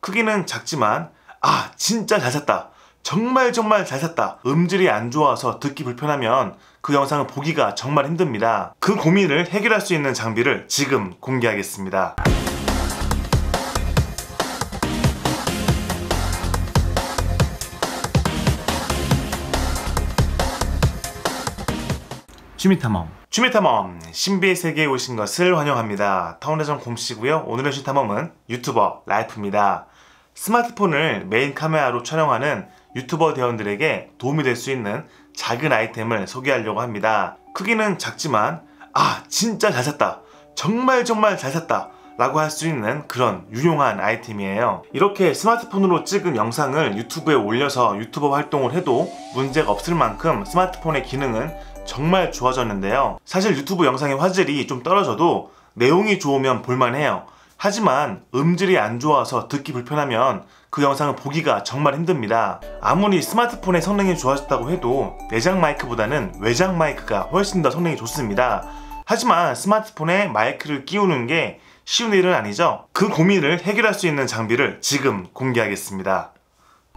크기는 작지만 진짜 잘 샀다, 정말 잘 샀다, 음질이 안 좋아서 듣기 불편하면 그 영상을 보기가 정말 힘듭니다. 그 고민을 해결할 수 있는 장비를 지금 공개하겠습니다. 취미탐험 신비의 세계에 오신 것을 환영합니다. 타운레전 곰씨고요. 오늘의 취미탐험은 유튜버 라이프입니다. 스마트폰을 메인 카메라로 촬영하는 유튜버 대원들에게 도움이 될 수 있는 작은 아이템을 소개하려고 합니다. 크기는 작지만 진짜 잘 샀다, 정말 잘 샀다 라고 할 수 있는 그런 유용한 아이템이에요. 이렇게 스마트폰으로 찍은 영상을 유튜브에 올려서 유튜버 활동을 해도 문제가 없을 만큼 스마트폰의 기능은 정말 좋아졌는데요. 사실 유튜브 영상의 화질이 좀 떨어져도 내용이 좋으면 볼만해요. 하지만 음질이 안 좋아서 듣기 불편하면 그 영상을 보기가 정말 힘듭니다. 아무리 스마트폰의 성능이 좋아졌다고 해도 내장 마이크보다는 외장 마이크가 훨씬 더 성능이 좋습니다. 하지만 스마트폰에 마이크를 끼우는 게 쉬운 일은 아니죠. 그 고민을 해결할 수 있는 장비를 지금 공개하겠습니다.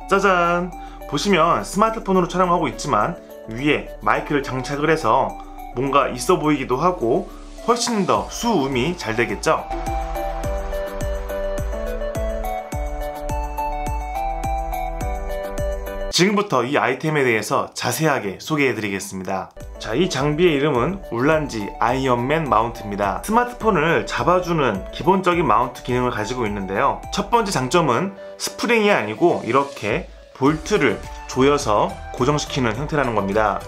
짜잔! 보시면 스마트폰으로 촬영하고 있지만 위에 마이크를 장착을 해서 뭔가 있어 보이기도 하고 훨씬 더 수음이 잘 되겠죠? 지금부터 이 아이템에 대해서 자세하게 소개해 드리겠습니다. 자, 이 장비의 이름은 울란지 아이언맨 마운트입니다. 스마트폰을 잡아주는 기본적인 마운트 기능을 가지고 있는데요. 첫 번째 장점은 스프링이 아니고 이렇게 볼트를 조여서 고정시키는 형태라는 겁니다.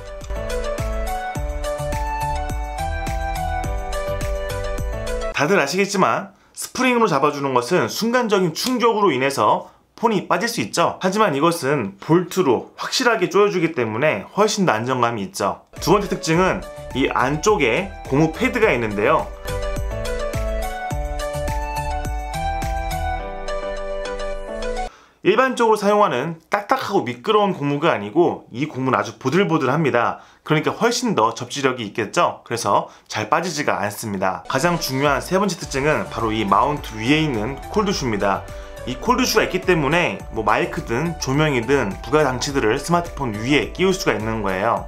다들 아시겠지만 스프링으로 잡아주는 것은 순간적인 충격으로 인해서 폰이 빠질 수 있죠. 하지만 이것은 볼트로 확실하게 조여주기 때문에 훨씬 더 안정감이 있죠. 두 번째 특징은 이 안쪽에 고무 패드가 있는데요. 일반적으로 사용하는 딱딱하고 미끄러운 고무가 아니고 이 고무는 아주 보들보들합니다. 그러니까 훨씬 더 접지력이 있겠죠. 그래서 잘 빠지지가 않습니다. 가장 중요한 세 번째 특징은 바로 이 마운트 위에 있는 콜드슈입니다. 이 콜드슈가 있기 때문에 마이크든 조명이든 부가 장치들을 스마트폰 위에 끼울 수가 있는 거예요.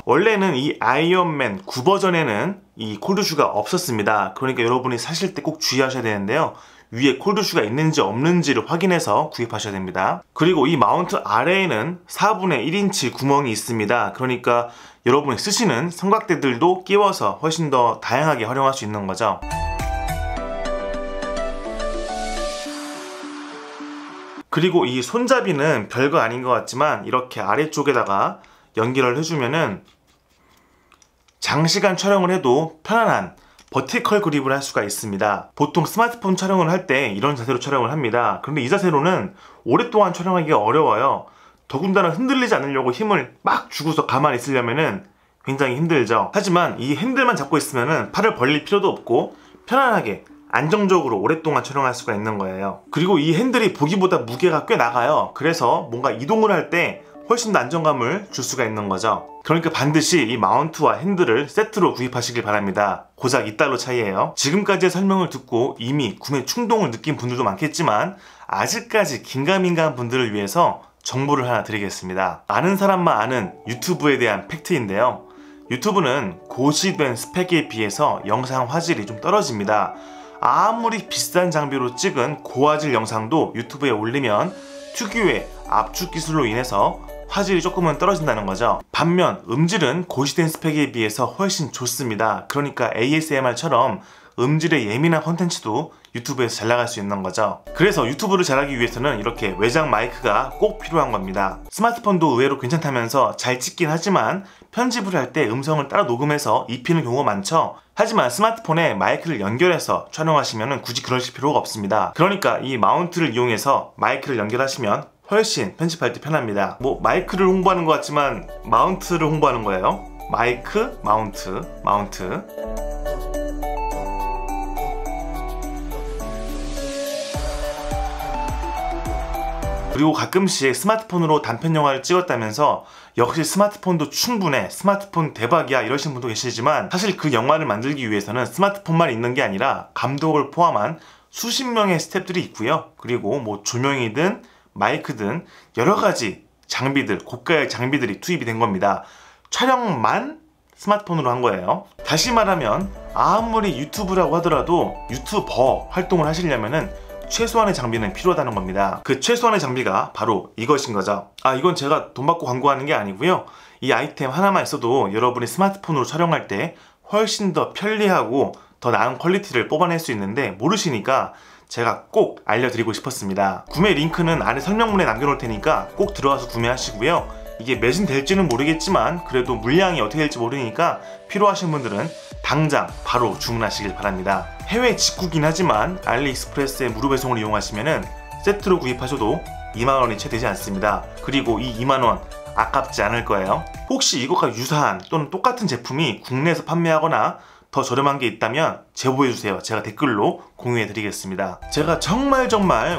원래는 이 아이언맨 9 버전에는 이 콜드슈가 없었습니다. 그러니까 여러분이 사실 때 꼭 주의하셔야 되는데요. 위에 콜드슈가 있는지 없는지를 확인해서 구입하셔야 됩니다. 그리고 이 마운트 아래에는 4분의 1인치 구멍이 있습니다. 그러니까 여러분이 쓰시는 삼각대들도 끼워서 훨씬 더 다양하게 활용할 수 있는 거죠. 그리고 이 손잡이는 별거 아닌 것 같지만 이렇게 아래쪽에다가 연결을 해주면은 장시간 촬영을 해도 편안한 버티컬 그립을 할 수가 있습니다. 보통 스마트폰 촬영을 할 때 이런 자세로 촬영을 합니다. 그런데 이 자세로는 오랫동안 촬영하기가 어려워요. 더군다나 흔들리지 않으려고 힘을 막 주고서 가만히 있으려면은 굉장히 힘들죠. 하지만 이 핸들만 잡고 있으면은 팔을 벌릴 필요도 없고 편안하게 안정적으로 오랫동안 촬영할 수가 있는 거예요. 그리고 이 핸들이 보기보다 무게가 꽤 나가요. 그래서 뭔가 이동을 할 때 훨씬 더 안정감을 줄 수가 있는 거죠. 그러니까 반드시 이 마운트와 핸들을 세트로 구입하시길 바랍니다. 고작 이달러 차이예요. 지금까지의 설명을 듣고 이미 구매 충동을 느낀 분들도 많겠지만 아직까지 긴가민가한 분들을 위해서 정보를 하나 드리겠습니다. 아는 사람만 아는 유튜브에 대한 팩트인데요. 유튜브는 고시된 스펙에 비해서 영상 화질이 좀 떨어집니다. 아무리 비싼 장비로 찍은 고화질 영상도 유튜브에 올리면 특유의 압축 기술로 인해서 화질이 조금은 떨어진다는 거죠. 반면 음질은 고시된 스펙에 비해서 훨씬 좋습니다. 그러니까 ASMR처럼 음질에 예민한 컨텐츠도 유튜브에서 잘 나갈 수 있는 거죠. 그래서 유튜브를 잘하기 위해서는 이렇게 외장 마이크가 꼭 필요한 겁니다. 스마트폰도 의외로 괜찮다면서 잘 찍긴 하지만 편집을 할 때 음성을 따라 녹음해서 입히는 경우가 많죠. 하지만 스마트폰에 마이크를 연결해서 촬영하시면 굳이 그러실 필요가 없습니다. 그러니까 이 마운트를 이용해서 마이크를 연결하시면 훨씬 편집할 때 편합니다. 마이크를 홍보하는 것 같지만 마운트를 홍보하는 거예요. 마이크, 마운트. 그리고 가끔씩 스마트폰으로 단편 영화를 찍었다면서 역시 스마트폰도 충분해, 스마트폰 대박이야 이러신 분도 계시지만 사실 그 영화를 만들기 위해서는 스마트폰만 있는 게 아니라 감독을 포함한 수십 명의 스태프들이 있고요. 그리고 뭐 조명이든 마이크든 여러 가지 장비들, 고가의 장비들이 투입이 된 겁니다. 촬영만 스마트폰으로 한 거예요. 다시 말하면 아무리 유튜브라고 하더라도 유튜버 활동을 하시려면은 최소한의 장비는 필요하다는 겁니다. 그 최소한의 장비가 바로 이것인 거죠. 이건 제가 돈 받고 광고하는 게 아니고요. 이 아이템 하나만 있어도 여러분이 스마트폰으로 촬영할 때 훨씬 더 편리하고 더 나은 퀄리티를 뽑아낼 수 있는데 모르시니까 제가 꼭 알려드리고 싶었습니다. 구매 링크는 아래 설명문에 남겨놓을 테니까 꼭 들어가서 구매하시고요. 이게 매진될지는 모르겠지만 그래도 물량이 어떻게 될지 모르니까 필요하신 분들은 당장 바로 주문하시길 바랍니다. 해외 직구긴 하지만 알리익스프레스의 무료 배송을 이용하시면은 세트로 구입하셔도 2만원이 채 되지 않습니다. 그리고 이 2만원 아깝지 않을 거예요. 혹시 이것과 유사한 또는 똑같은 제품이 국내에서 판매하거나 더 저렴한 게 있다면 제보해주세요. 제가 댓글로 공유해드리겠습니다. 제가 정말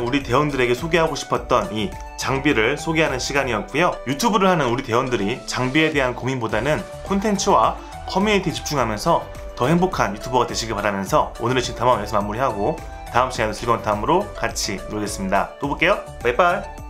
우리 대원들에게 소개하고 싶었던 이 장비를 소개하는 시간이었고요. 유튜브를 하는 우리 대원들이 장비에 대한 고민보다는 콘텐츠와 커뮤니티에 집중하면서 더 행복한 유튜버가 되시길 바라면서 오늘의 진탐험 여기서 마무리하고 다음 시간에도 즐거운 탐험으로 같이 놀겠습니다. 또 볼게요. 바이바이.